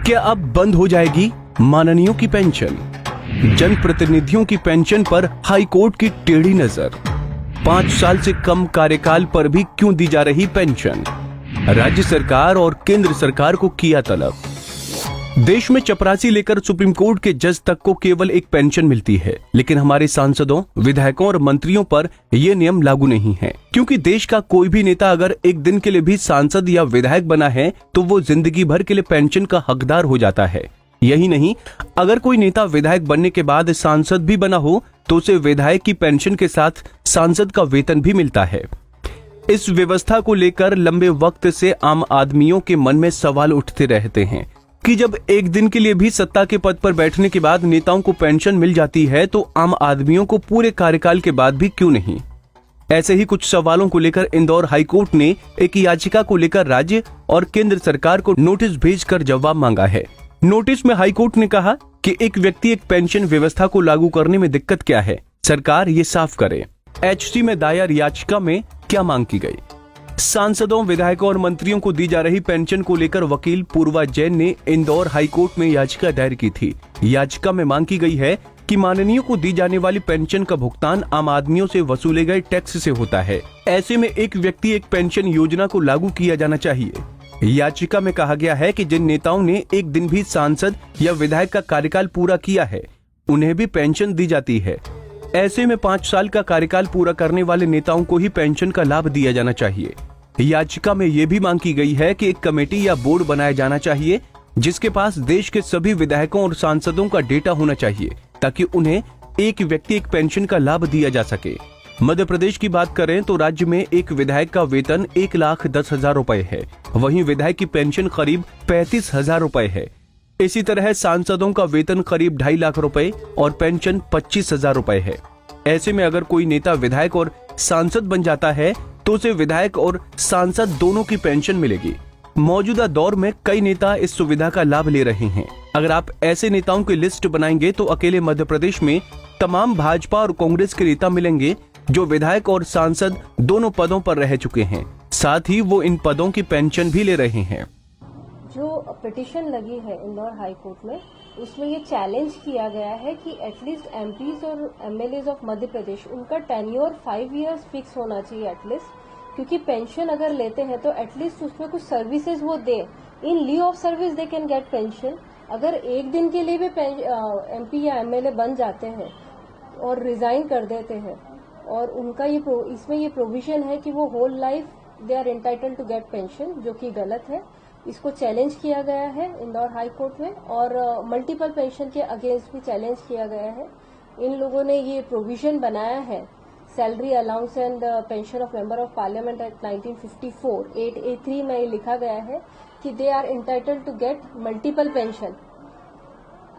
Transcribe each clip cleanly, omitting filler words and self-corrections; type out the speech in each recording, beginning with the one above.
क्या अब बंद हो जाएगी माननीयों की पेंशन? जनप्रतिनिधियों की पेंशन पर हाईकोर्ट की टेढ़ी नजर। 5 साल से कम कार्यकाल पर भी क्यों दी जा रही पेंशन? राज्य सरकार और केंद्र सरकार को किया तलब। देश में चपरासी लेकर सुप्रीम कोर्ट के जज तक को केवल एक पेंशन मिलती है, लेकिन हमारे सांसदों, विधायकों और मंत्रियों पर यह नियम लागू नहीं है, क्योंकि देश का कोई भी नेता अगर एक दिन के लिए भी सांसद या विधायक बना है तो वो जिंदगी भर के लिए पेंशन का हकदार हो जाता है। यही नहीं, अगर कोई नेता विधायक बनने के बाद सांसद भी बना हो तो उसे विधायक की पेंशन के साथ सांसद का वेतन भी मिलता है। इस व्यवस्था को लेकर लंबे वक्त से आम आदमियों के मन में सवाल उठते रहते हैं कि जब एक दिन के लिए भी सत्ता के पद पर बैठने के बाद नेताओं को पेंशन मिल जाती है तो आम आदमियों को पूरे कार्यकाल के बाद भी क्यों नहीं। ऐसे ही कुछ सवालों को लेकर इंदौर हाईकोर्ट ने एक याचिका को लेकर राज्य और केंद्र सरकार को नोटिस भेजकर जवाब मांगा है। नोटिस में हाईकोर्ट ने कहा कि एक व्यक्ति एक पेंशन व्यवस्था को लागू करने में दिक्कत क्या है, सरकार ये साफ करे। एचसी में दायर याचिका में क्या मांग की गई? सांसदों, विधायकों और मंत्रियों को दी जा रही पेंशन को लेकर वकील पूर्वा जैन ने इंदौर हाईकोर्ट में याचिका दायर की थी। याचिका में मांग की गई है कि माननीयों को दी जाने वाली पेंशन का भुगतान आम आदमियों से वसूले गए टैक्स से होता है। ऐसे में एक व्यक्ति एक पेंशन योजना को लागू किया जाना चाहिए। याचिका में कहा गया है कि जिन नेताओं ने एक दिन भी सांसद या विधायक का कार्यकाल पूरा किया है उन्हें भी पेंशन दी जाती है। ऐसे में 5 साल का कार्यकाल पूरा करने वाले नेताओं को ही पेंशन का लाभ दिया जाना चाहिए। याचिका में यह भी मांग की गई है कि एक कमेटी या बोर्ड बनाया जाना चाहिए जिसके पास देश के सभी विधायकों और सांसदों का डेटा होना चाहिए ताकि उन्हें एक व्यक्ति एक पेंशन का लाभ दिया जा सके। मध्य प्रदेश की बात करें तो राज्य में एक विधायक का वेतन 1,10,000 रुपए है, वहीं विधायक की पेंशन करीब 35,000 रुपए है। इसी तरह सांसदों का वेतन करीब 2.5 लाख रुपए और पेंशन 25,000 रुपए है। ऐसे में अगर कोई नेता विधायक और सांसद बन जाता है तो उसे विधायक और सांसद दोनों की पेंशन मिलेगी। मौजूदा दौर में कई नेता इस सुविधा का लाभ ले रहे हैं। अगर आप ऐसे नेताओं की लिस्ट बनाएंगे तो अकेले मध्य प्रदेश में तमाम भाजपा और कांग्रेस के नेता मिलेंगे जो विधायक और सांसद दोनों पदों पर रह चुके हैं, साथ ही वो इन पदों की पेंशन भी ले रहे हैं। जो पिटीशन लगी है इंदौर हाई कोर्ट में, उसमें ये चैलेंज किया गया है कि एटलीस्ट एमपीज और एमएलएज ऑफ मध्य प्रदेश उनका टेन्योर 5 इयर्स फिक्स होना चाहिए एटलीस्ट, क्योंकि पेंशन अगर लेते हैं तो एटलीस्ट उसमें कुछ सर्विसेज वो दे। In lieu of service they can get pension. अगर एक दिन के लिए भी एमपी या एमएलए बन जाते हैं और रिजाइन कर देते हैं और उनका इसमें ये प्रोविजन है कि वो whole life they are entitled to get pension, जो कि गलत है। इसको चैलेंज किया गया है इंदौर हाई कोर्ट में और मल्टीपल पेंशन के अगेंस्ट भी चैलेंज किया गया है। इन लोगों ने ये प्रोविजन बनाया है salary allowance and pension of member of Parliament Act 1954 8A3 में लिखा गया है कि they are entitled to get multiple pension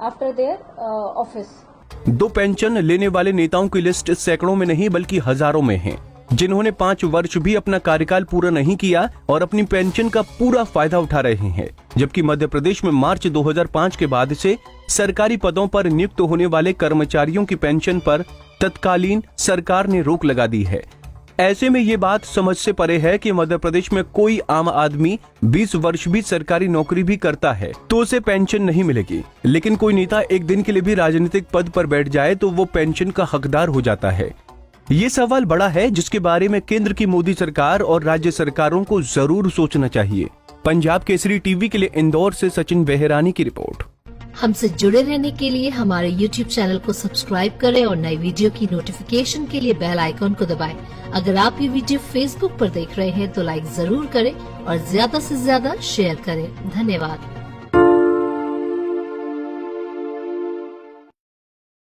after their office. 2 pension लेने वाले नेताओं की लिस्ट सैकड़ों में नहीं बल्कि हजारों में है, जिन्होंने 5 वर्ष भी अपना कार्यकाल पूरा नहीं किया और अपनी पेंशन का पूरा फायदा उठा रहे हैं। जबकि मध्य प्रदेश में मार्च 2005 के बाद से सरकारी पदों पर नियुक्त होने वाले कर्मचारियों की पेंशन पर तत्कालीन सरकार ने रोक लगा दी है। ऐसे में ये बात समझ से परे है कि मध्य प्रदेश में कोई आम आदमी 20 वर्ष भी सरकारी नौकरी भी करता है तो उसे पेंशन नहीं मिलेगी, लेकिन कोई नेता एक दिन के लिए भी राजनीतिक पद पर बैठ जाए तो वो पेंशन का हकदार हो जाता है। ये सवाल बड़ा है जिसके बारे में केंद्र की मोदी सरकार और राज्य सरकारों को जरूर सोचना चाहिए। पंजाब केसरी टीवी के लिए इंदौर से सचिन बेहरानी की रिपोर्ट। हमसे जुड़े रहने के लिए हमारे YouTube चैनल को सब्सक्राइब करें और नई वीडियो की नोटिफिकेशन के लिए बेल आइकॉन को दबाएं। अगर आप ये वीडियो Facebook पर देख रहे हैं तो लाइक जरूर करें और ज्यादा से ज्यादा शेयर करें। धन्यवाद।